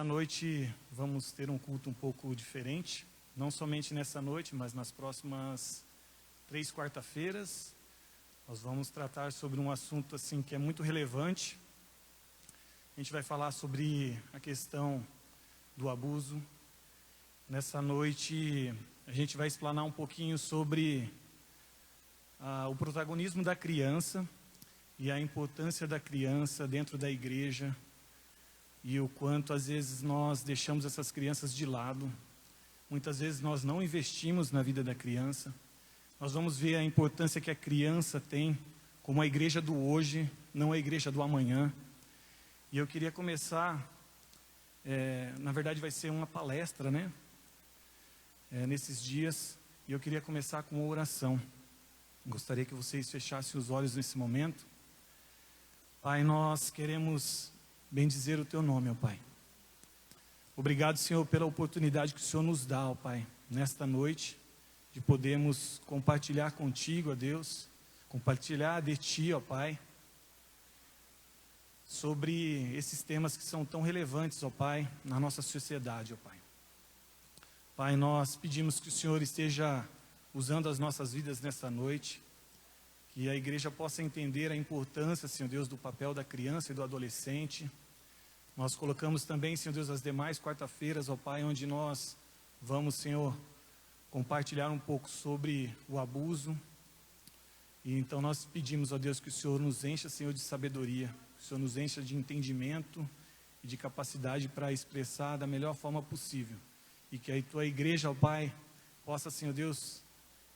noite vamos ter um culto um pouco diferente, não somente nessa noite, mas nas próximas 3 quarta-feiras. Nós vamos tratar sobre um assunto assim que é muito relevante. A gente vai falar sobre a questão do abuso. Nessa noite a gente vai explanar um pouquinho sobre o protagonismo da criança e a importância da criança dentro da igreja e o quanto às vezes nós deixamos essas crianças de lado. Muitas vezes nós não investimos na vida da criança. Nós vamos ver a importância que a criança tem como a igreja do hoje, não a igreja do amanhã. E eu queria começar, na verdade vai ser uma palestra, né? Nesses dias, e eu queria começar com uma oração. Gostaria que vocês fechassem os olhos nesse momento. Pai, nós queremos bendizer o Teu nome, ó Pai. Obrigado, Senhor, pela oportunidade que o Senhor nos dá, ó Pai, nesta noite, de podermos compartilhar contigo, ó Deus, compartilhar de Ti, ó Pai, sobre esses temas que são tão relevantes, ó Pai, na nossa sociedade, ó Pai. Pai, nós pedimos que o Senhor esteja usando as nossas vidas nesta noite, que a igreja possa entender a importância, Senhor Deus, do papel da criança e do adolescente. Nós colocamos também, Senhor Deus, as demais quarta-feiras, ó Pai, onde nós vamos, Senhor, compartilhar um pouco sobre o abuso. E então nós pedimos, ó Deus, que o Senhor nos encha, Senhor, de sabedoria, que o Senhor nos encha de entendimento e de capacidade para expressar da melhor forma possível. E que a Tua igreja, ó Pai, possa, Senhor Deus,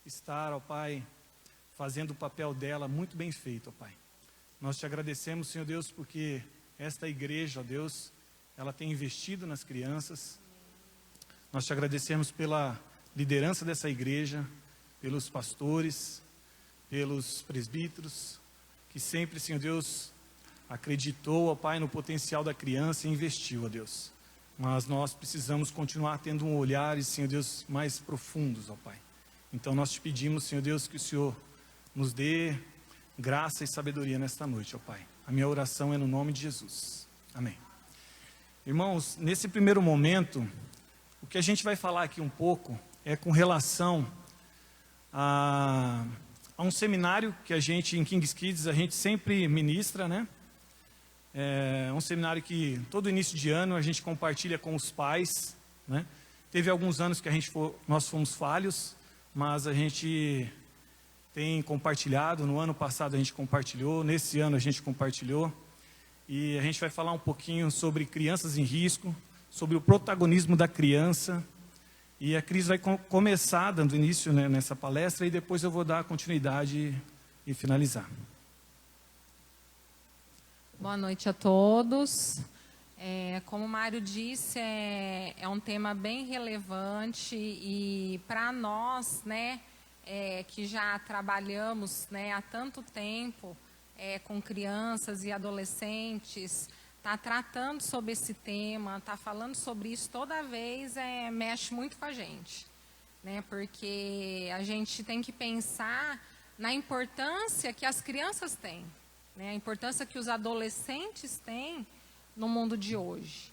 estar, ó Pai, fazendo o papel dela muito bem feito, ó Pai. Nós Te agradecemos, Senhor Deus, porque esta igreja, ó Deus, ela tem investido nas crianças. Nós Te agradecemos pela liderança dessa igreja, pelos pastores, pelos presbíteros, que sempre, Senhor Deus, acreditou, ó Pai, no potencial da criança e investiu, ó Deus. Mas nós precisamos continuar tendo um olhar, Senhor Deus, mais profundos, ó Pai. Então nós Te pedimos, Senhor Deus, que o Senhor nos dê graça e sabedoria nesta noite, ó Pai. A minha oração é no nome de Jesus. Amém. Irmãos, nesse primeiro momento, o que a gente vai falar aqui um pouco é com relação a um seminário que a gente, em Kings Kids, a gente sempre ministra, né? É um seminário que todo início de ano a gente compartilha com os pais, né? Teve alguns anos que nós fomos falhos, mas a gente tem compartilhado. No ano passado a gente compartilhou, nesse ano a gente compartilhou. E a gente vai falar um pouquinho sobre crianças em risco, sobre o protagonismo da criança. E a Cris vai começar dando início, né, nessa palestra, e depois eu vou dar continuidade e finalizar. Boa noite a todos. Como o Mário disse, é um tema bem relevante e para nós, né, que já trabalhamos, né, há tanto tempo com crianças e adolescentes, está tratando sobre esse tema, está falando sobre isso toda vez, mexe muito com a gente, né, porque a gente tem que pensar na importância que as crianças têm, né, a importância que os adolescentes têm no mundo de hoje.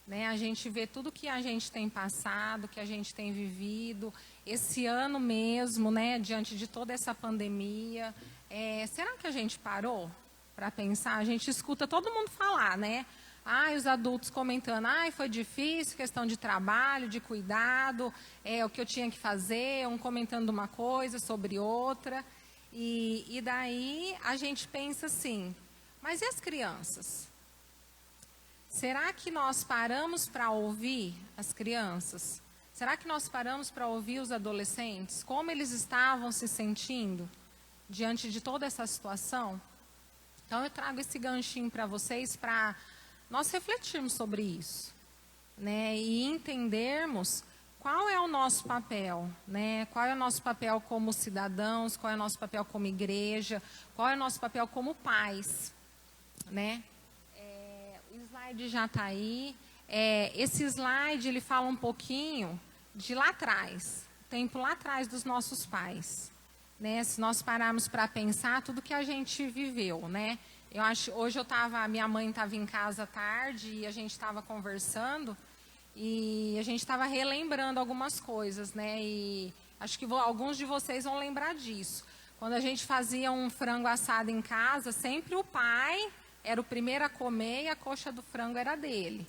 Né, a gente vê tudo que a gente tem passado, que a gente tem vivido, esse ano mesmo, né, diante de toda essa pandemia. Será que a gente parou para pensar? A gente escuta todo mundo falar, né? Os adultos comentando, foi difícil, questão de trabalho, de cuidado, o que eu tinha que fazer, um comentando uma coisa sobre outra. E daí a gente pensa assim, mas e as crianças? Será que nós paramos para ouvir as crianças? Será que nós paramos para ouvir os adolescentes? Como eles estavam se sentindo diante de toda essa situação? Então eu trago esse ganchinho para vocês para nós refletirmos sobre isso, né? E entendermos qual é o nosso papel, né? Qual é o nosso papel como cidadãos, qual é o nosso papel como igreja, qual é o nosso papel como pais, né? O slide já está aí. Esse slide, ele fala um pouquinho de lá atrás, tempo lá atrás dos nossos pais, né? Se nós pararmos para pensar tudo que a gente viveu, né? Hoje minha mãe estava em casa à tarde e a gente estava conversando e a gente estava relembrando algumas coisas, né? E acho que alguns de vocês vão lembrar disso. Quando a gente fazia um frango assado em casa, sempre o pai era o primeiro a comer e a coxa do frango era dele.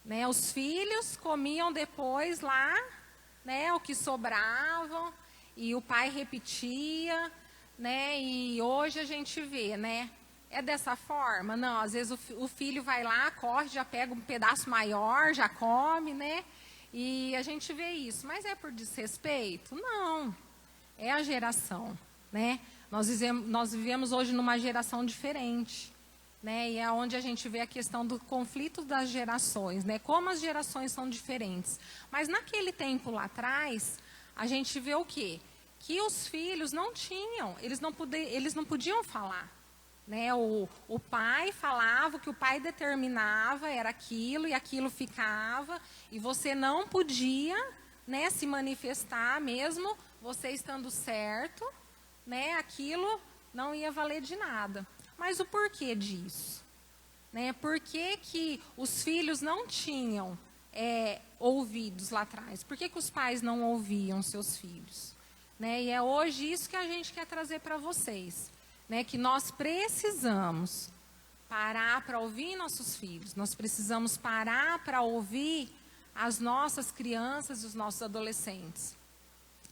Né? Os filhos comiam depois lá, né, o que sobravam, e o pai repetia, né? E hoje a gente vê, né? É dessa forma? Não, às vezes o filho vai lá, corre, já pega um pedaço maior, já come, né? E a gente vê isso. Mas é por desrespeito? Não. É a geração, né? Nós vivemos hoje numa geração diferente, né? E é onde a gente vê a questão do conflito das gerações, né? Como as gerações são diferentes. Mas naquele tempo lá atrás, a gente vê o quê? Que os filhos não tinham, eles não podiam falar. Né? O pai falava, o que o pai determinava era aquilo, e aquilo ficava, e você não podia, né, se manifestar, mesmo você estando certo, né, aquilo não ia valer de nada. Mas o porquê disso? Né? Por que os filhos não tinham ouvidos lá atrás? Por que os pais não ouviam seus filhos? Né? E é hoje isso que a gente quer trazer para vocês. Né, que nós precisamos parar para ouvir nossos filhos, nós precisamos parar para ouvir as nossas crianças e os nossos adolescentes.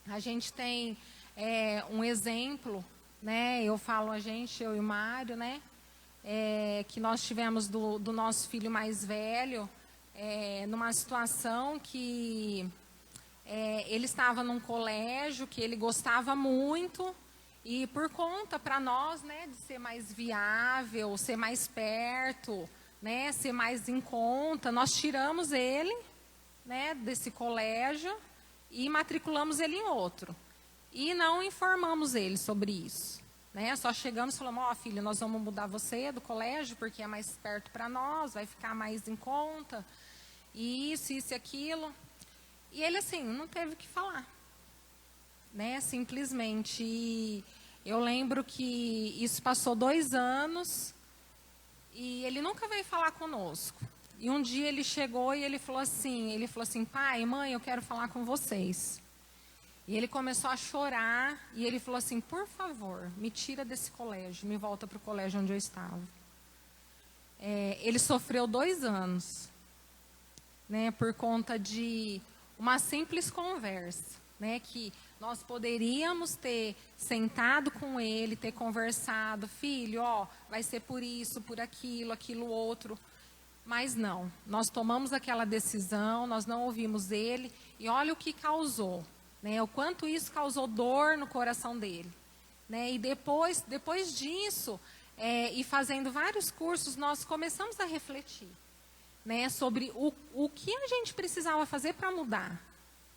A gente tem um exemplo, né, eu e o Mário, né, que nós tivemos do nosso filho mais velho, numa situação que ele estava num colégio que ele gostava muito. E por conta, para nós, né, de ser mais viável, ser mais perto, né, ser mais em conta, nós tiramos ele, né, desse colégio e matriculamos ele em outro. E não informamos ele sobre isso. Né? Só chegamos e falamos, filho, nós vamos mudar você do colégio porque é mais perto para nós, vai ficar mais em conta, e isso e aquilo. E ele, assim, não teve o que falar. Né, simplesmente. E eu lembro que isso passou 2 anos e ele nunca veio falar conosco. E um dia ele chegou e ele falou assim, pai, mãe, eu quero falar com vocês. E ele começou a chorar e ele falou assim, por favor, me tira desse colégio, me volta para o colégio onde eu estava. Ele sofreu 2 anos, né, por conta de uma simples conversa, né, que nós poderíamos ter sentado com ele, ter conversado, filho, vai ser por isso, por aquilo, aquilo outro. Mas não, nós tomamos aquela decisão, nós não ouvimos ele, e olha o que causou, né? O quanto isso causou dor no coração dele. Né? E depois disso, e fazendo vários cursos, nós começamos a refletir, né, sobre o que a gente precisava fazer para mudar.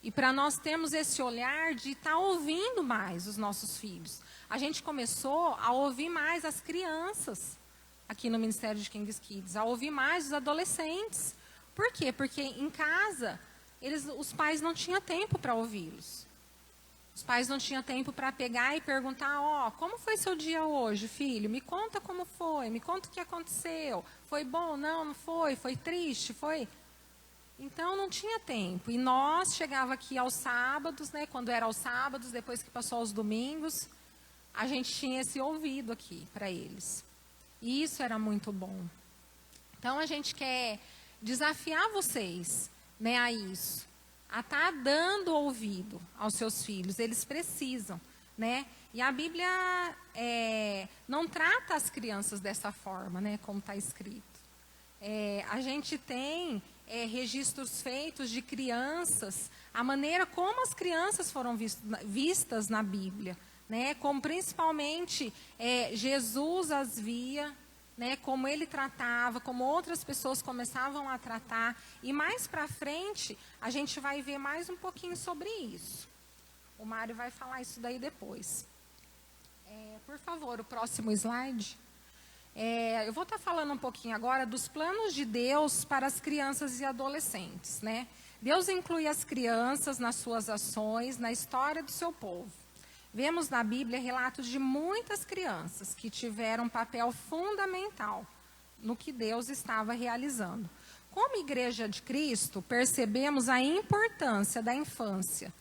E para nós termos esse olhar de estar ouvindo mais os nossos filhos. A gente começou a ouvir mais as crianças aqui no Ministério de Kings Kids, a ouvir mais os adolescentes. Por quê? Porque em casa, os pais não tinham tempo para ouvi-los. Os pais não tinham tempo para pegar e perguntar, como foi seu dia hoje, filho? Me conta como foi, me conta o que aconteceu. Foi bom? Não foi? Foi triste? Foi... Então, não tinha tempo. E nós chegava aqui aos sábados, né, quando era aos sábados, depois que passou aos domingos, a gente tinha esse ouvido aqui para eles. E isso era muito bom. Então, a gente quer desafiar vocês, né, a isso. A estar dando ouvido aos seus filhos. Eles precisam, né? E a Bíblia não trata as crianças dessa forma, né, como está escrito. A gente tem... registros feitos de crianças, a maneira como as crianças foram vistas na Bíblia, né? Como principalmente Jesus as via, né? Como ele tratava, como outras pessoas começavam a tratar. E mais para frente, a gente vai ver mais um pouquinho sobre isso. O Mário vai falar isso daí depois. Por favor, o próximo slide. Eu vou estar falando um pouquinho agora dos planos de Deus para as crianças e adolescentes, né? Deus inclui as crianças nas suas ações, na história do seu povo. Vemos na Bíblia relatos de muitas crianças que tiveram um papel fundamental no que Deus estava realizando. Como Igreja de Cristo, percebemos a importância da infância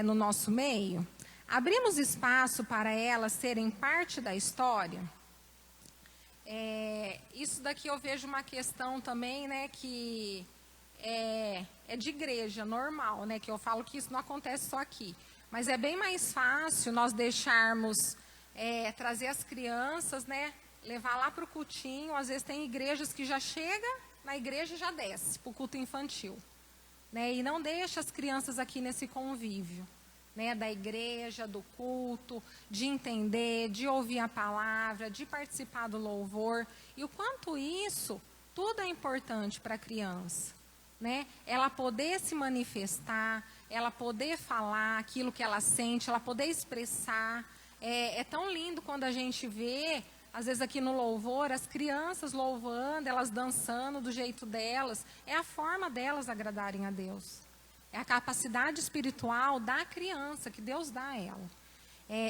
no nosso meio. Abrimos espaço para elas serem parte da história. Isso daqui eu vejo uma questão também, né, que é de igreja normal, né, que eu falo que isso não acontece só aqui. Mas é bem mais fácil nós deixarmos, trazer as crianças, né, levar lá para o cultinho. Às vezes tem igrejas que já chega na igreja e já desce para o culto infantil, né, e não deixa as crianças aqui nesse convívio, né, da igreja, do culto, de entender, de ouvir a palavra, de participar do louvor. E o quanto isso, tudo é importante para a criança, né? Ela poder se manifestar, ela poder falar aquilo que ela sente, ela poder expressar. É tão lindo quando a gente vê, às vezes aqui no louvor, as crianças louvando, elas dançando do jeito delas. É a forma delas agradarem a Deus. É a capacidade espiritual da criança que Deus dá a ela.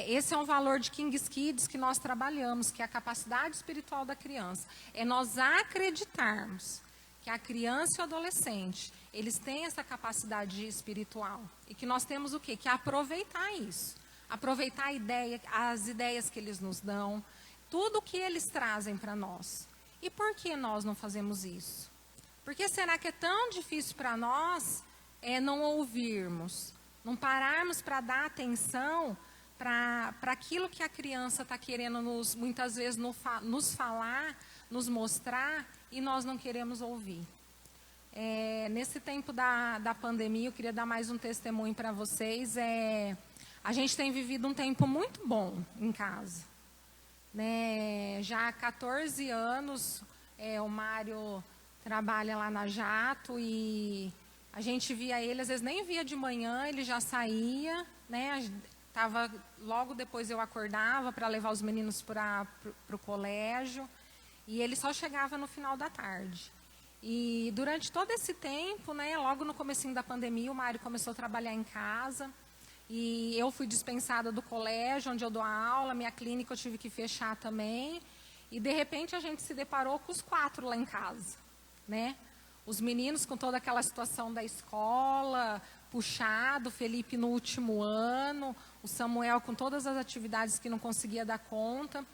Esse é um valor de King's Kids que nós trabalhamos, que é a capacidade espiritual da criança. É nós acreditarmos que a criança e o adolescente, eles têm essa capacidade espiritual. E que nós temos o quê? Que aproveitar isso. Aproveitar as ideias que eles nos dão, tudo o que eles trazem para nós. E por que nós não fazemos isso? Por que será que é tão difícil para nós não ouvirmos, não pararmos para dar atenção para aquilo que a criança está querendo muitas vezes nos falar, nos mostrar, e nós não queremos ouvir? Nesse tempo da pandemia, eu queria dar mais um testemunho para vocês. A gente tem vivido um tempo muito bom em casa, né? Já há 14 anos, o Mário trabalha lá na Jato e a gente via ele, às vezes nem via de manhã, ele já saía, né? Logo depois eu acordava para levar os meninos para o colégio, e ele só chegava no final da tarde. E durante todo esse tempo, né, logo no comecinho da pandemia, o Mário começou a trabalhar em casa, e eu fui dispensada do colégio onde eu dou aula, minha clínica eu tive que fechar também, e de repente a gente se deparou com os 4 lá em casa, né? Os meninos com toda aquela situação da escola, puxado, o Felipe no último ano, o Samuel com todas as atividades que não conseguia dar conta.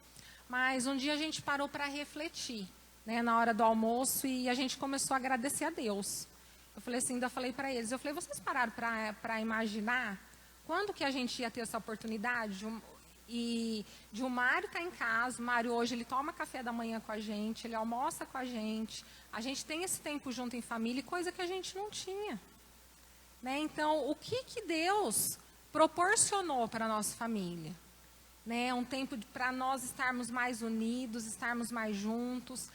Mas um dia a gente parou para refletir, né, na hora do almoço, e a gente começou a agradecer a Deus. Eu falei assim, ainda falei para eles, vocês pararam para imaginar quando que a gente ia ter essa oportunidade de o Mário estar em casa? O Mário hoje, ele toma café da manhã com a gente, ele almoça com a gente tem esse tempo junto em família, coisa que a gente não tinha, né? Então, o que Deus proporcionou para a nossa família? Né? Um tempo para nós estarmos mais unidos, estarmos mais juntos,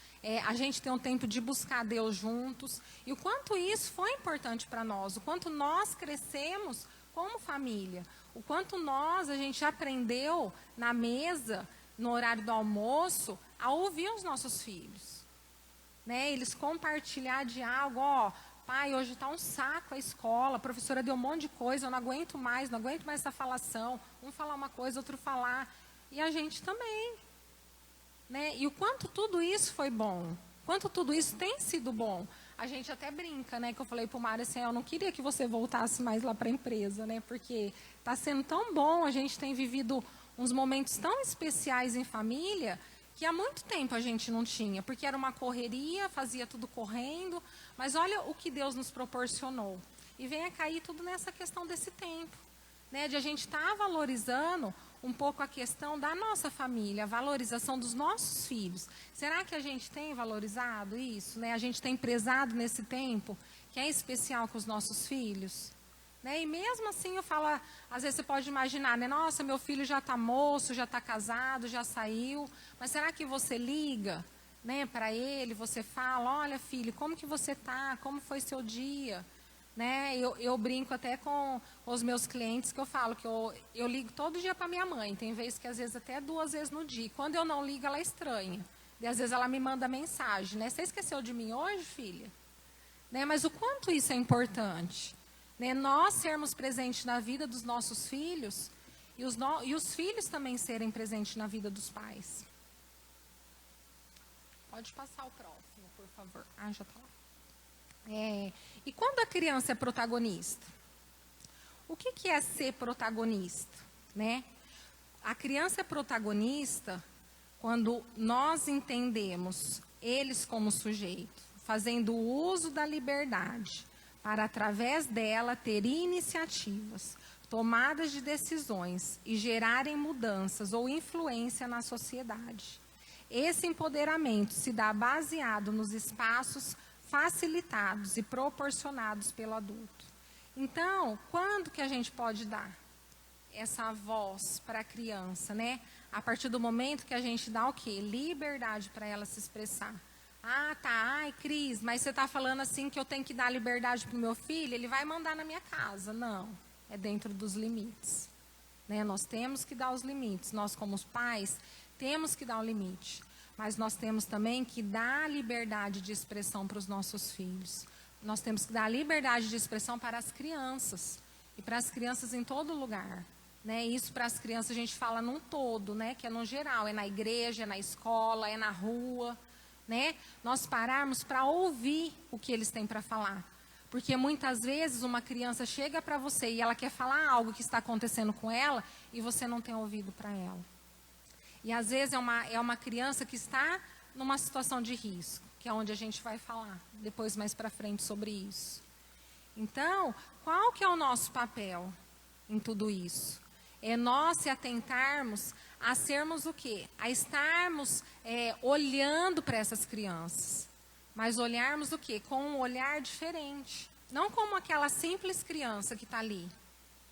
a gente tem um tempo de buscar Deus juntos, e o quanto isso foi importante para nós, o quanto nós crescemos como família, o quanto a gente aprendeu na mesa, no horário do almoço, a ouvir os nossos filhos, né? Eles compartilhar de algo, pai, hoje está um saco a escola, a professora deu um monte de coisa, eu não aguento mais essa falação, um falar uma coisa, outro falar, e a gente também, né? E o quanto tudo isso foi bom, quanto tudo isso tem sido bom. A gente até brinca, né, que eu falei para o Mário assim, eu não queria que você voltasse mais lá para a empresa, né, porque está sendo tão bom, a gente tem vivido uns momentos tão especiais em família, que há muito tempo a gente não tinha, porque era uma correria, fazia tudo correndo, mas olha o que Deus nos proporcionou. E vem a cair tudo nessa questão desse tempo, né, de a gente estar valorizando um pouco a questão da nossa família, a valorização dos nossos filhos. Será que a gente tem valorizado isso, né? A gente tem prezado nesse tempo, que é especial com os nossos filhos? Né? E mesmo assim eu falo, às vezes você pode imaginar, né? Nossa, meu filho já está moço, já está casado, já saiu, mas será que você liga, né, para ele, você fala, olha filho, como que você está, como foi seu dia? Né? Eu brinco até com os meus clientes, que eu falo que eu ligo todo dia para minha mãe, tem vezes que às vezes até 2 vezes no dia, quando eu não ligo ela estranha, e às vezes ela me manda mensagem, né? Você esqueceu de mim hoje, filha? Né? Mas o quanto isso é importante, né? Nós sermos presentes na vida dos nossos filhos, e os filhos também serem presentes na vida dos pais. Pode passar o próximo, por favor. Ah, já está lá. E quando a criança é protagonista? O que é ser protagonista, né? A criança é protagonista quando nós entendemos eles como sujeito, fazendo uso da liberdade, para através dela ter iniciativas, tomadas de decisões e gerarem mudanças ou influência na sociedade. Esse empoderamento se dá baseado nos espaços facilitados e proporcionados pelo adulto. Então, quando que a gente pode dar essa voz para a criança, né? A partir do momento que a gente dá o quê? Liberdade para ela se expressar. Ah, tá, ai, Cris, mas você está falando assim que eu tenho que dar liberdade para o meu filho, ele vai mandar na minha casa. Não, é dentro dos limites. Né? Nós temos que dar os limites. Nós, como os pais, temos que dar o limite. Mas nós temos também que dar liberdade de expressão para os nossos filhos. Nós temos que dar liberdade de expressão para as crianças. E para as crianças em todo lugar. Né? Isso para as crianças a gente fala num todo, né? Que é no geral. É na igreja, é na escola, é na rua. Né? Nós pararmos para ouvir o que eles têm para falar. Porque muitas vezes uma criança chega para você e ela quer falar algo que está acontecendo com ela e você não tem ouvido para ela. E às vezes é uma criança que está numa situação de risco, que é onde a gente vai falar depois mais para frente sobre isso. Então, qual que é o nosso papel em tudo isso? É nós se atentarmos a sermos o quê? A estarmos olhando para essas crianças. Mas olharmos o quê? Com um olhar diferente. Não como aquela simples criança que está ali.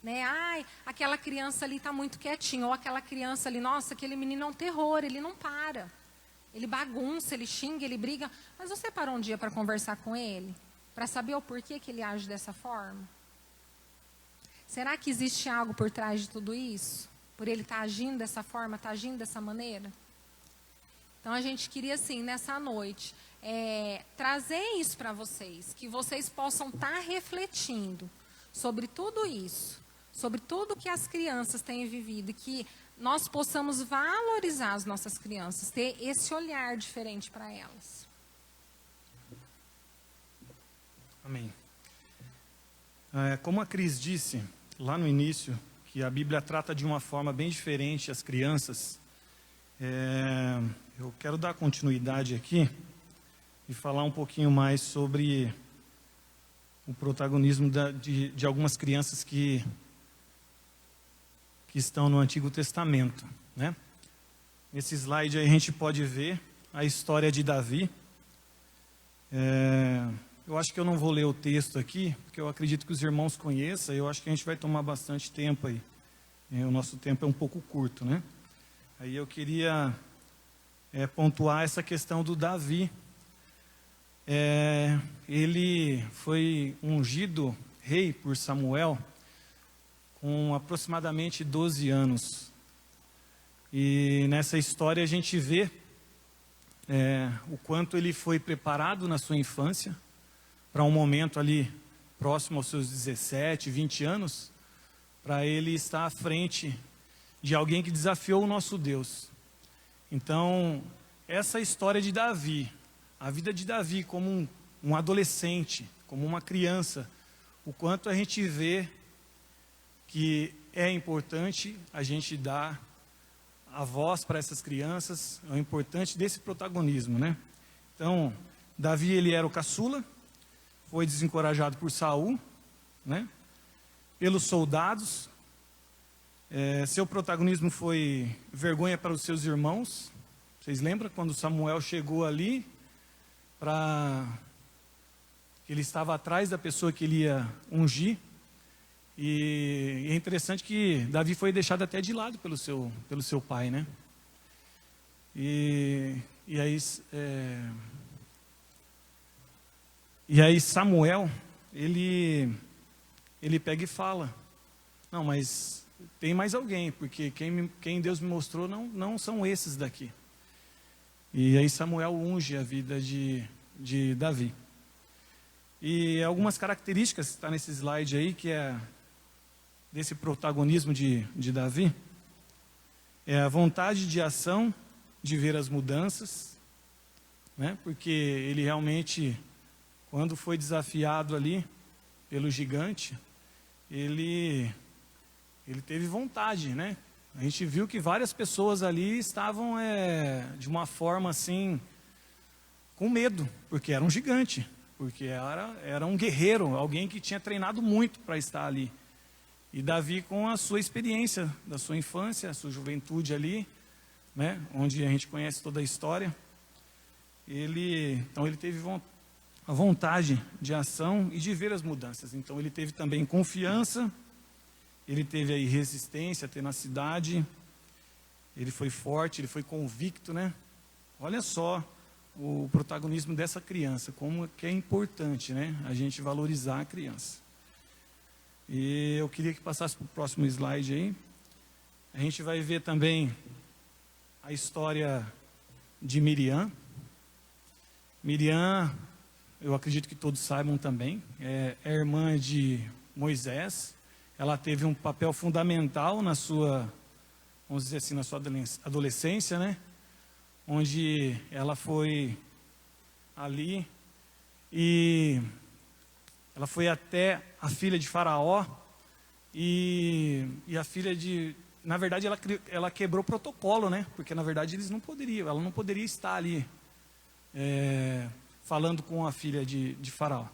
Né? Ai, aquela criança ali está muito quietinha. Ou aquela criança ali, nossa, aquele menino é um terror, ele não para. Ele bagunça, ele xinga, ele briga. Mas você parou um dia para conversar com ele? Para saber o porquê que ele age dessa forma? Será que existe algo por trás de tudo isso? Por ele estar agindo dessa forma, estar agindo dessa maneira? Então, a gente queria, assim, nessa noite, trazer isso para vocês. Que vocês possam estar refletindo sobre tudo isso. Sobre tudo que as crianças têm vivido. E que nós possamos valorizar as nossas crianças. Ter esse olhar diferente para elas. Amém. Como a Cris disse lá no início, que a Bíblia trata de uma forma bem diferente as crianças, eu quero dar continuidade aqui e falar um pouquinho mais sobre o protagonismo de algumas crianças que estão no Antigo Testamento. Né? Nesse slide aí a gente pode ver a história de Davi. Eu acho que eu não vou ler o texto aqui, porque eu acredito que os irmãos conheçam, e eu acho que a gente vai tomar bastante tempo aí. O nosso tempo é um pouco curto, né? Aí eu queria pontuar essa questão do Davi. Ele foi ungido rei por Samuel com aproximadamente 12 anos. E nessa história a gente vê o quanto ele foi preparado na sua infância, para um momento ali próximo aos seus 17, 20 anos, para ele estar à frente de alguém que desafiou o nosso Deus. Então, essa história de Davi, a vida de Davi como um adolescente, como uma criança, o quanto a gente vê que é importante a gente dar a voz para essas crianças, é o importante desse protagonismo, né? Então, Davi, ele era o caçula, foi desencorajado por Saul, né? Pelos soldados. Seu protagonismo foi vergonha para os seus irmãos. Vocês lembram quando Samuel chegou ali, ele estava atrás da pessoa que ele ia ungir. E é interessante que Davi foi deixado até de lado pelo seu pai, né? E aí Samuel, ele pega e fala, não, mas tem mais alguém, porque quem Deus me mostrou não são esses daqui. E aí Samuel unge a vida de Davi. E algumas características que está nesse slide aí, que é desse protagonismo de Davi é a vontade de ação, de ver as mudanças, né? Porque ele realmente, quando foi desafiado ali pelo gigante, ele teve vontade, né? A gente viu que várias pessoas ali estavam de uma forma assim, com medo, porque era um gigante, porque era um guerreiro, alguém que tinha treinado muito para estar ali. E Davi, com a sua experiência da sua infância, a sua juventude ali, né, onde a gente conhece toda a história, então ele teve a vontade de ação e de ver as mudanças. Então ele teve também confiança, ele teve aí resistência, tenacidade, ele foi forte, ele foi convicto, né? Olha só o protagonismo dessa criança, como que é importante, né, a gente valorizar a criança. E eu queria que passasse para o próximo slide aí. A gente vai ver também a história de Miriam. Miriam, eu acredito que todos saibam também, é irmã de Moisés. Ela teve um papel fundamental na sua, vamos dizer assim, na sua adolescência, né? Onde ela foi ali e ela foi até a filha de Faraó e a filha de... Na verdade, ela quebrou o protocolo, né? Porque, na verdade, ela não poderia estar ali falando com a filha de Faraó.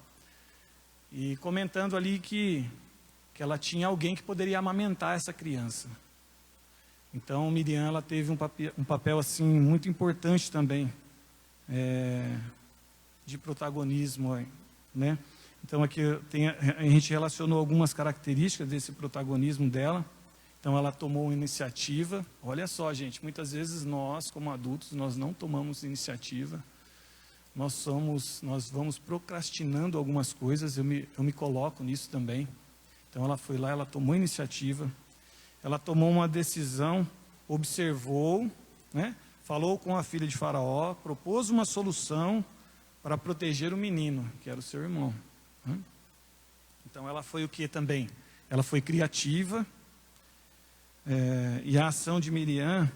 E comentando ali que ela tinha alguém que poderia amamentar essa criança. Então, Miriam, ela teve um papel assim, muito importante também, de protagonismo, né? Então, aqui a gente relacionou algumas características desse protagonismo dela. Então, ela tomou uma iniciativa. Olha só, gente, muitas vezes nós, como adultos, nós não tomamos iniciativa. Nós vamos procrastinando algumas coisas, eu me coloco nisso também. Então, ela foi lá, ela tomou iniciativa. Ela tomou uma decisão, observou, né? Falou com a filha de Faraó, propôs uma solução para proteger o menino, que era o seu irmão. Então ela foi o que também? Ela foi criativa, e a ação de Miriam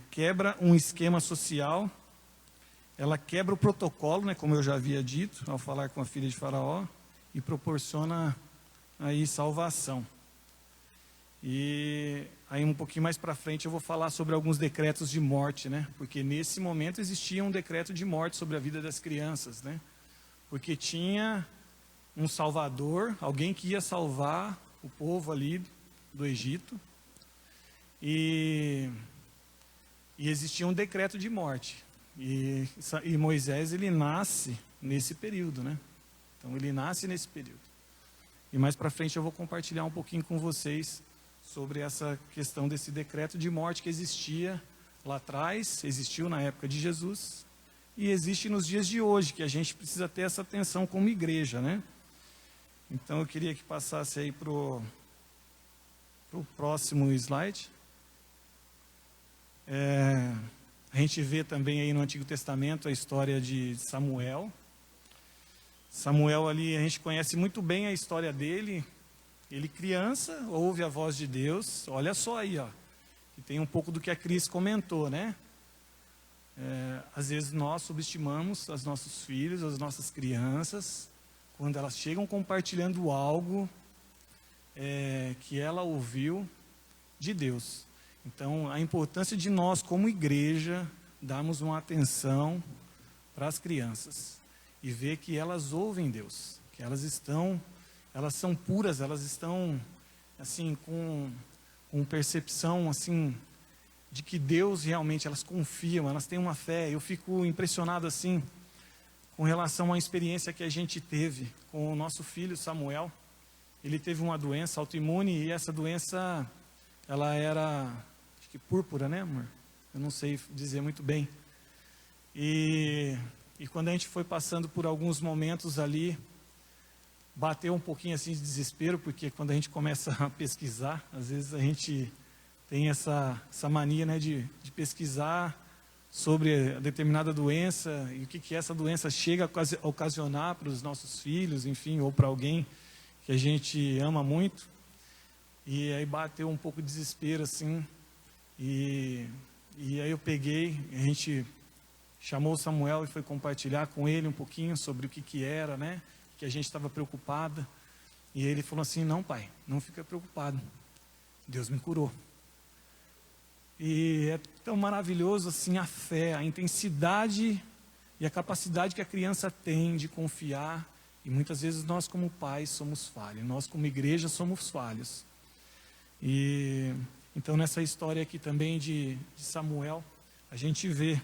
quebra um esquema social, ela quebra o protocolo, né, como eu já havia dito, ao falar com a filha de Faraó, e proporciona aí salvação. E aí um pouquinho mais para frente eu vou falar sobre alguns decretos de morte, né? Porque nesse momento existia um decreto de morte sobre a vida das crianças, né? Porque tinha um salvador, alguém que ia salvar o povo ali do Egito, e existia um decreto de morte. E Moisés, ele nasce nesse período, né? Então ele nasce nesse período. E mais para frente eu vou compartilhar um pouquinho com vocês sobre essa questão desse decreto de morte que existia lá atrás, existiu na época de Jesus, e existe nos dias de hoje, que a gente precisa ter essa atenção como igreja, né? Então eu queria que passasse aí para o próximo slide. A gente vê também aí no Antigo Testamento a história de Samuel. Samuel ali, a gente conhece muito bem a história dele. Ele criança, ouve a voz de Deus. Olha só aí, ó. E tem um pouco do que a Cris comentou, né? Às vezes nós subestimamos os nossos filhos, as nossas crianças, quando elas chegam compartilhando algo que ela ouviu de Deus. Então, a importância de nós, como igreja, darmos uma atenção para as crianças e ver que elas ouvem Deus, que elas são puras, elas estão assim com percepção assim de que Deus realmente, elas confiam, elas têm uma fé. Eu fico impressionado assim com relação à experiência que a gente teve com o nosso filho Samuel. Ele teve uma doença autoimune e essa doença, ela era, acho que púrpura, né, amor? Eu não sei dizer muito bem. E quando a gente foi passando por alguns momentos ali, bateu um pouquinho assim de desespero, porque quando a gente começa a pesquisar, às vezes a gente tem essa mania, né, de pesquisar sobre a determinada doença e o que essa doença chega a ocasionar para os nossos filhos, enfim, ou para alguém que a gente ama muito. E aí bateu um pouco de desespero, assim. E aí eu peguei, a gente chamou o Samuel e foi compartilhar com ele um pouquinho sobre o que era, né? Que a gente estava preocupada. E ele falou assim: não, pai, não fica preocupado. Deus me curou. E é tão maravilhoso assim a fé, a intensidade e a capacidade que a criança tem de confiar. E muitas vezes nós como pais somos falhos, nós como igreja somos falhos. E então nessa história aqui também de Samuel, a gente vê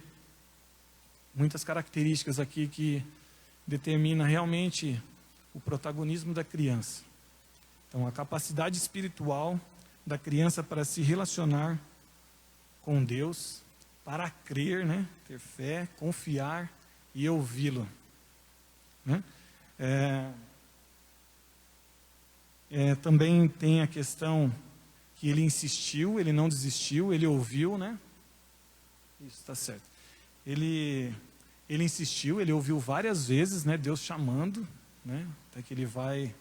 muitas características aqui que determinam realmente o protagonismo da criança. Então a capacidade espiritual da criança para se relacionar com Deus, para crer, né? Ter fé, confiar e ouvi-lo, né? Também tem a questão que ele insistiu, ele não desistiu, ele ouviu, né? Isso está certo. Ele insistiu, ele ouviu várias vezes, né? Deus chamando, né? Até que ele vai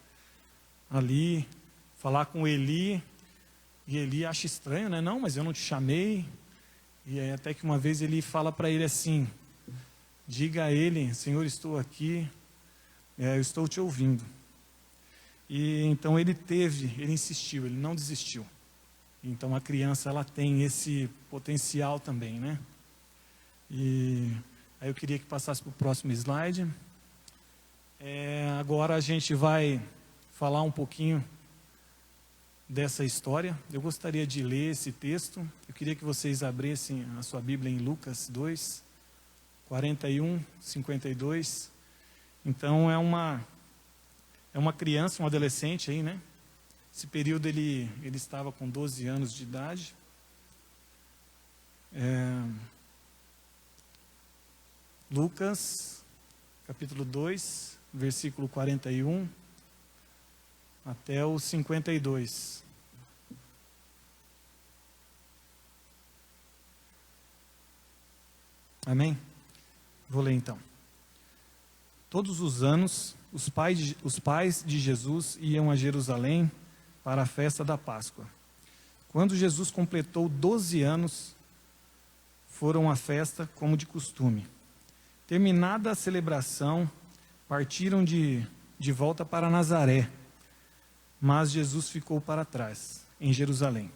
ali falar com Eli. E Eli acha estranho, né? Não, mas eu não te chamei. E aí, até que uma vez ele fala para ele assim: diga a ele, Senhor, estou aqui, eu estou te ouvindo. E então ele insistiu, ele não desistiu. Então a criança, ela tem esse potencial também, né? E aí eu queria que passasse para o próximo slide. Agora a gente vai falar um pouquinho dessa história. Eu gostaria de ler esse texto. Eu queria que vocês abrissem a sua Bíblia em Lucas 2, 41, 52. Então é uma criança, um adolescente aí, né? Esse período ele estava com 12 anos de idade. Lucas, capítulo 2, versículo 41 até o 52. Amém? Vou ler então. Todos os anos, os pais de Jesus iam a Jerusalém para a festa da Páscoa. Quando Jesus completou 12 anos, foram à festa como de costume. Terminada a celebração, partiram de volta para Nazaré. Mas Jesus ficou para trás, em Jerusalém,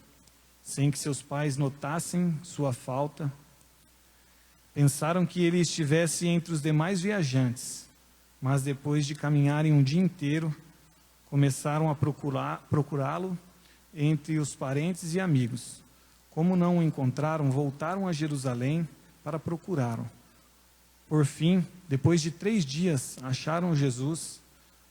sem que seus pais notassem sua falta. Pensaram que ele estivesse entre os demais viajantes, mas depois de caminharem um dia inteiro, começaram a procurá-lo entre os parentes e amigos. Como não o encontraram, voltaram a Jerusalém para procurá-lo. Por fim, depois de 3 dias, acharam Jesus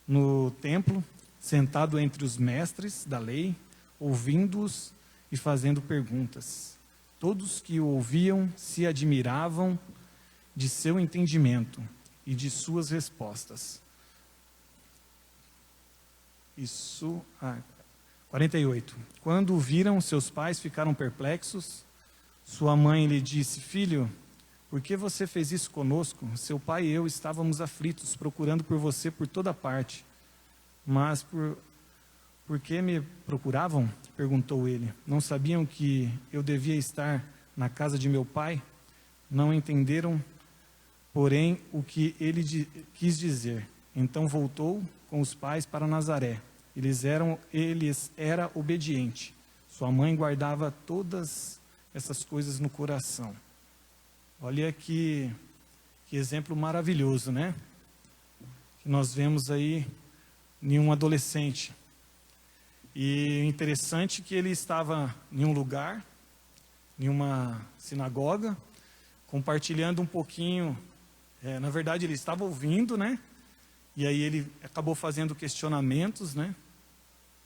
no templo, sentado entre os mestres da lei, ouvindo-os e fazendo perguntas. Todos que o ouviam se admiravam de seu entendimento e de suas respostas. 48. Quando o viram, seus pais ficaram perplexos. Sua mãe lhe disse: filho, por que você fez isso conosco? Seu pai e eu estávamos aflitos, procurando por você por toda parte. Mas por que me procuravam? Perguntou ele. Não sabiam que eu devia estar na casa de meu pai? Não entenderam, porém, o que ele quis dizer. Então voltou com os pais para Nazaré. Eles era obediente. Sua mãe guardava todas essas coisas no coração. Olha que exemplo maravilhoso, né? Que nós vemos aí em um adolescente. E interessante que ele estava em um lugar, em uma sinagoga, compartilhando um pouquinho. Na verdade, ele estava ouvindo, né? E aí ele acabou fazendo questionamentos, né?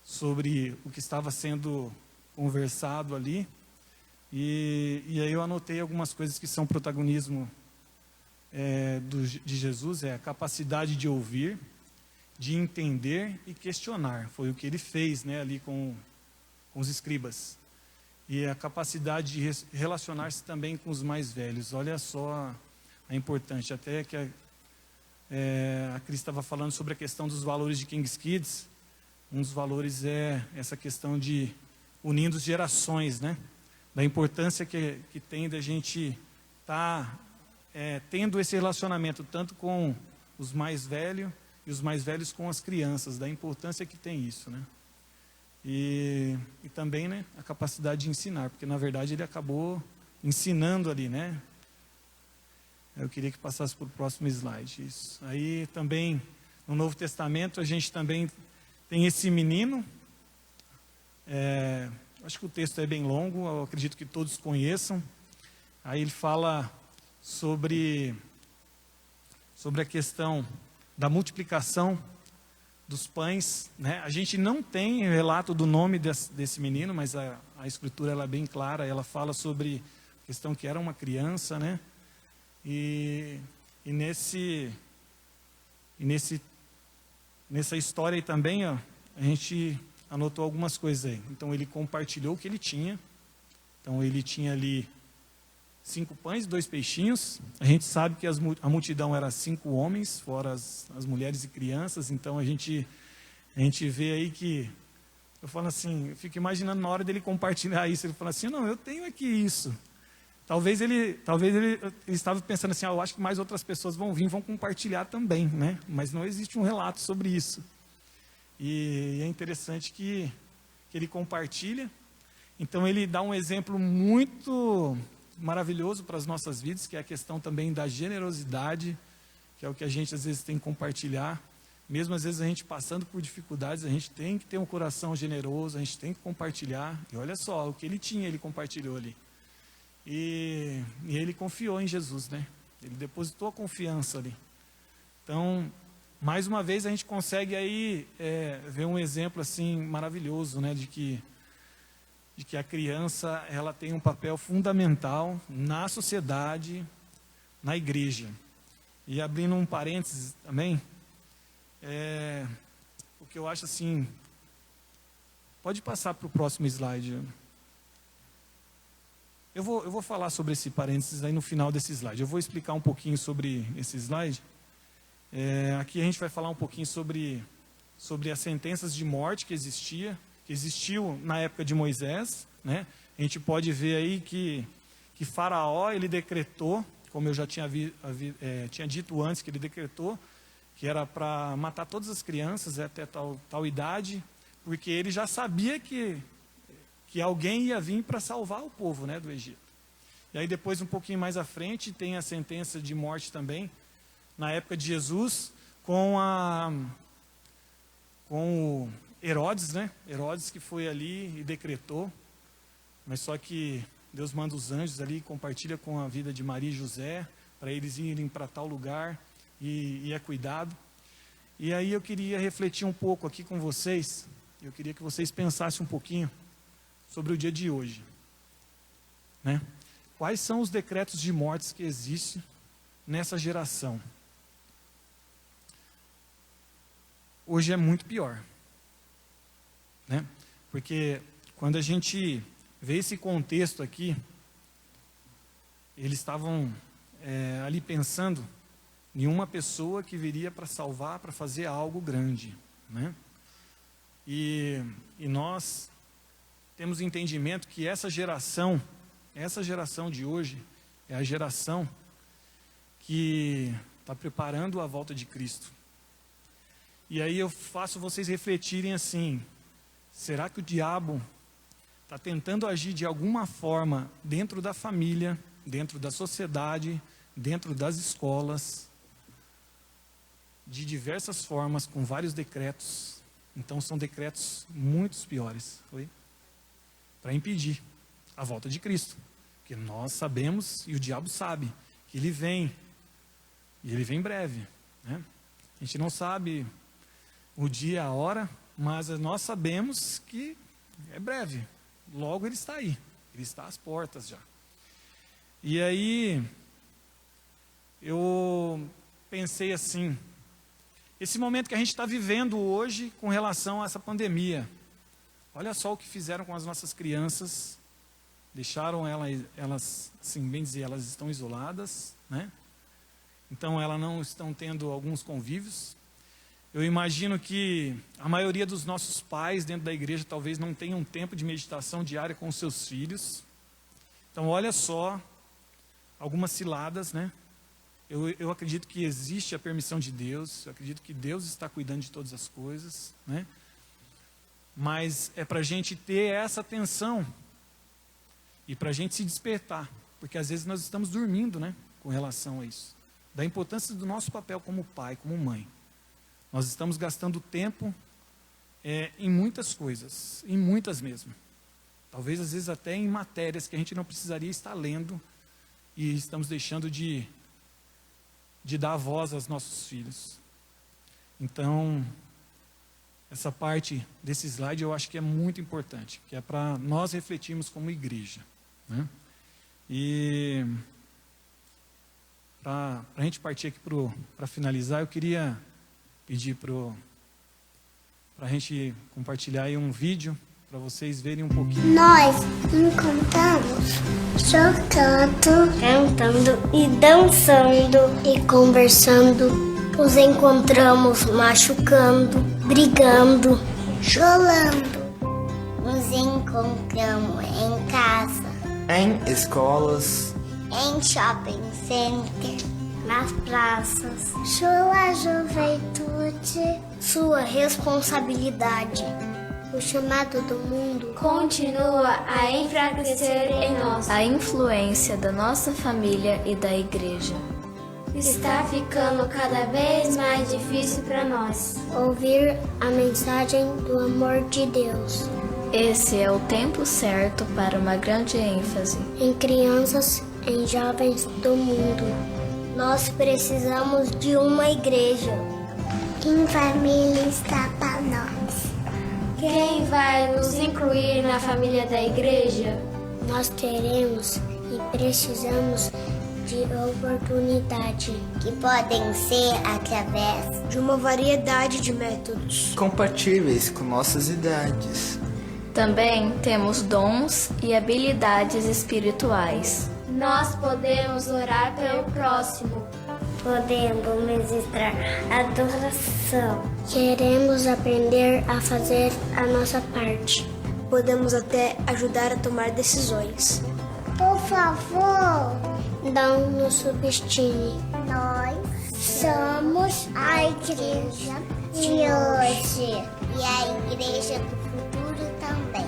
Sobre o que estava sendo conversado ali. E aí eu anotei algumas coisas que são protagonismo de Jesus, a capacidade de ouvir, de entender e questionar. Foi o que ele fez, né, ali com os escribas. E a capacidade de relacionar-se também com os mais velhos. Olha só a importância. Até que a Cris estava falando sobre a questão dos valores de King's Kids. um dos valores é essa questão de unindo as gerações, né? Da importância que tem da gente estar tendo esse relacionamento tanto com os mais velhos e os mais velhos com as crianças, da importância que tem isso, né? E também, né, a capacidade de ensinar, porque na verdade ele acabou ensinando ali, né? Eu queria que passasse para o próximo slide. Isso. Aí também, no Novo Testamento, a gente também tem esse menino. Acho que o texto é bem longo, eu acredito que todos conheçam. Aí ele fala sobre a questão da multiplicação dos pães, né? A gente não tem relato do nome desse menino, mas a escritura ela é bem clara, ela fala sobre a questão que era uma criança, né? E nessa história aí também, ó, a gente anotou algumas coisas aí. Então ele compartilhou o que ele tinha. Então ele tinha ali 5 pães e 2 peixinhos. A gente sabe que a multidão era 5 homens, fora as mulheres e crianças. Então a gente vê aí que, eu falo assim, eu fico imaginando na hora dele compartilhar isso, ele fala assim, não, eu tenho aqui isso. Talvez ele estava pensando assim, eu acho que mais outras pessoas vão compartilhar também, né? Mas não existe um relato sobre isso. E é interessante que ele compartilha. Então ele dá um exemplo muito maravilhoso para as nossas vidas, que é a questão também da generosidade, que é o que a gente às vezes tem que compartilhar. Mesmo às vezes a gente passando por dificuldades, a gente tem que ter um coração generoso, a gente tem que compartilhar. E olha só, o que ele tinha, ele compartilhou ali. E ele confiou em Jesus, né? Ele depositou a confiança ali. Então, mais uma vez a gente consegue aí ver um exemplo assim maravilhoso, né? De que a criança ela tem um papel fundamental na sociedade, na igreja. E abrindo um parênteses também, o que eu acho assim, pode passar para o próximo slide. Eu vou falar sobre esse parênteses aí no final desse slide. Eu vou explicar um pouquinho sobre esse slide. Aqui a gente vai falar um pouquinho sobre as sentenças de morte que existiu na época de Moisés, né? A gente pode ver aí que Faraó, ele decretou, como eu já tinha dito antes, que ele decretou, que era para matar todas as crianças até tal idade, porque ele já sabia que alguém ia vir para salvar o povo, né, do Egito. E aí depois, um pouquinho mais à frente, tem a sentença de morte também, na época de Jesus, com o Herodes, né? Herodes que foi ali e decretou, mas só que Deus manda os anjos ali, compartilha com a vida de Maria e José, para eles irem para tal lugar e é cuidado. E aí eu queria refletir um pouco aqui com vocês, eu queria que vocês pensassem um pouquinho sobre o dia de hoje, né? Quais são os decretos de mortes que existem nessa geração? Hoje é muito pior, né? Porque quando a gente vê esse contexto aqui, eles estavam ali pensando em uma pessoa que viria para salvar, para fazer algo grande, né? E nós temos entendimento que essa geração de hoje é a geração que está preparando a volta de Cristo. E aí eu faço vocês refletirem assim, será que o diabo está tentando agir de alguma forma dentro da família, dentro da sociedade, dentro das escolas, de diversas formas, com vários decretos? Então são decretos muito piores, para impedir a volta de Cristo. Porque nós sabemos, e o diabo sabe, que ele vem, e ele vem breve, né? A gente não sabe o dia, a hora, mas nós sabemos que é breve. Logo ele está aí, ele está às portas já. E aí, eu pensei assim, esse momento que a gente está vivendo hoje com relação a essa pandemia, olha só o que fizeram com as nossas crianças, deixaram elas, assim, bem dizer, elas estão isoladas, né? Então elas não estão tendo alguns convívios. Eu imagino que a maioria dos nossos pais dentro da igreja talvez não tenham tempo de meditação diária com os seus filhos. Então, olha só, algumas ciladas, né? Eu acredito que existe a permissão de Deus, eu acredito que Deus está cuidando de todas as coisas, né? Mas é para a gente ter essa atenção e para a gente se despertar, porque às vezes nós estamos dormindo, né? Com relação a isso. Da importância do nosso papel como pai, como mãe. Nós estamos gastando tempo em muitas coisas, em muitas mesmo. Talvez às vezes até em matérias que a gente não precisaria estar lendo e estamos deixando de dar voz aos nossos filhos. Então, essa parte desse slide eu acho que é muito importante, que é para nós refletirmos como igreja, né? E para a gente partir aqui para finalizar, eu queria pedir para a gente compartilhar aí um vídeo para vocês verem um pouquinho. Nós encontramos jogando, cantando e dançando e conversando. Nos encontramos machucando, brigando, chorando. Nos encontramos em casa, em escolas, em shopping center, nas praças. Sua juventude, sua responsabilidade. O chamado do mundo continua a enfraquecer em nós. A influência da nossa família e da igreja está ficando cada vez mais difícil para nós ouvir a mensagem do amor de Deus. Esse é o tempo certo para uma grande ênfase em crianças, em jovens do mundo. Nós precisamos de uma igreja. Em família está para nós. Quem vai nos incluir na família da igreja? Nós teremos e precisamos de oportunidade, que podem ser através de uma variedade de métodos compatíveis com nossas idades. Também temos dons e habilidades espirituais. Nós podemos orar pelo próximo. Podemos ministrar adoração. Queremos aprender a fazer a nossa parte. Podemos até ajudar a tomar decisões. Por favor, não nos subestime. Nós somos a igreja de hoje e a igreja do futuro também.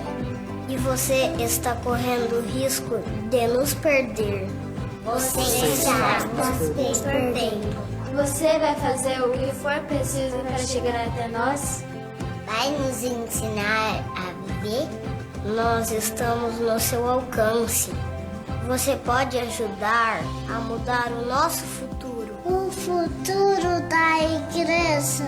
E você está correndo o risco de nos perder. Você está nos perdendo. Você vai fazer o que for preciso para chegar até nós? Vai nos ensinar a viver? Nós estamos no seu alcance. Você pode ajudar a mudar o nosso futuro. O futuro da igreja.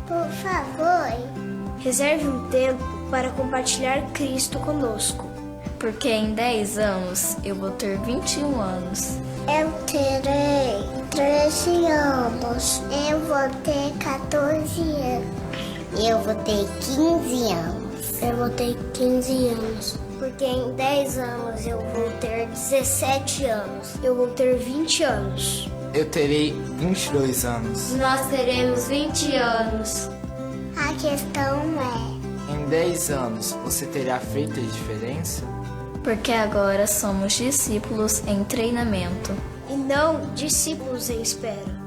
Por favor, reserve um tempo para compartilhar Cristo conosco. Porque em 10 anos eu vou ter 21 anos. Eu terei 13 anos. Eu vou ter 14 anos. Eu vou ter 15 anos. Eu vou ter 15 anos. Porque em 10 anos eu vou ter 17 anos. Eu vou ter 20 anos. Eu terei 22 anos. Nós teremos 20 anos. A questão é: em 10 anos você terá feito a diferença? Porque agora somos discípulos em treinamento. E não discípulos em espera.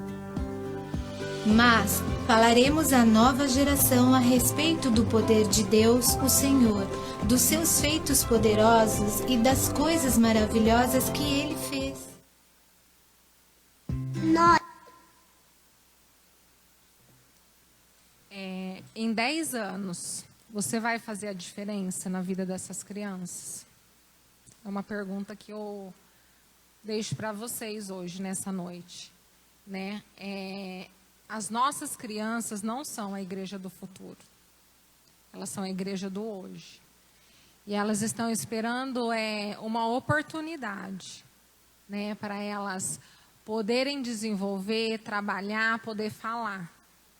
Mas falaremos à nova geração a respeito do poder de Deus, o Senhor, dos seus feitos poderosos e das coisas maravilhosas que Ele fez. Nós. Em 10 anos, você vai fazer a diferença na vida dessas crianças? É uma pergunta que eu deixo para vocês hoje, nessa noite, né? As nossas crianças não são a igreja do futuro. Elas são a igreja do hoje. E elas estão esperando uma oportunidade, né? Para elas poderem desenvolver, trabalhar, poder falar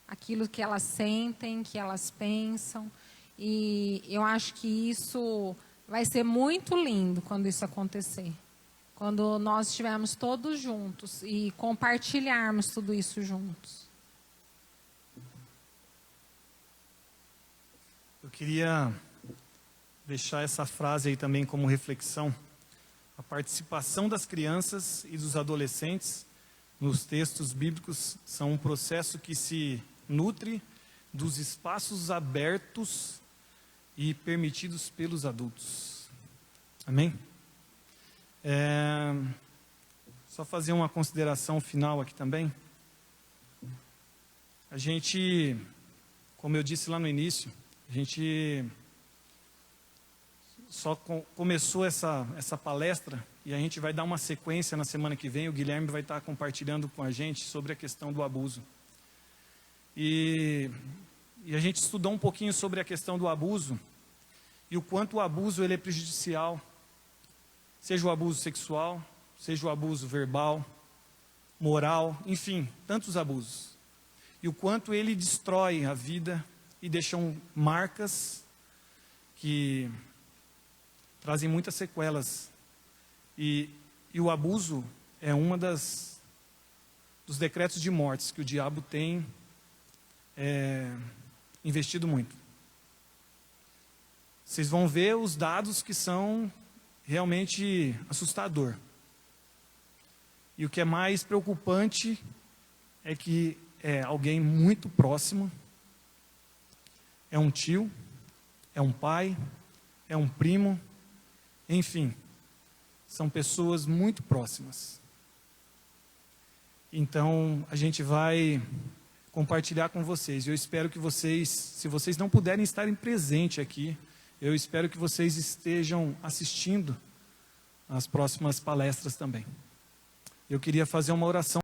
aquilo que elas sentem, que elas pensam. E eu acho que isso vai ser muito lindo quando isso acontecer. Quando nós estivermos todos juntos e compartilharmos tudo isso juntos. Eu queria deixar essa frase aí também como reflexão. A participação das crianças e dos adolescentes nos textos bíblicos são um processo que se nutre dos espaços abertos e permitidos pelos adultos. Amém? Só fazer uma consideração final aqui também. A gente, como eu disse lá no início, a gente só começou essa palestra e a gente vai dar uma sequência na semana que vem. O Guilherme vai estar compartilhando com a gente sobre a questão do abuso. E a gente estudou um pouquinho sobre a questão do abuso e o quanto o abuso ele é prejudicial, seja o abuso sexual, seja o abuso verbal, moral, enfim, tantos abusos. E o quanto ele destrói a vida e deixam marcas que trazem muitas sequelas. E o abuso é uma dos decretos de mortes que o diabo tem investido muito. Vocês vão ver os dados que são realmente assustador. E o que é mais preocupante é que é alguém muito próximo, é um tio, é um pai, é um primo, enfim, são pessoas muito próximas. Então, a gente vai compartilhar com vocês. Eu espero que vocês, se vocês não puderem estarem presentes aqui, eu espero que vocês estejam assistindo às próximas palestras também. Eu queria fazer uma oração.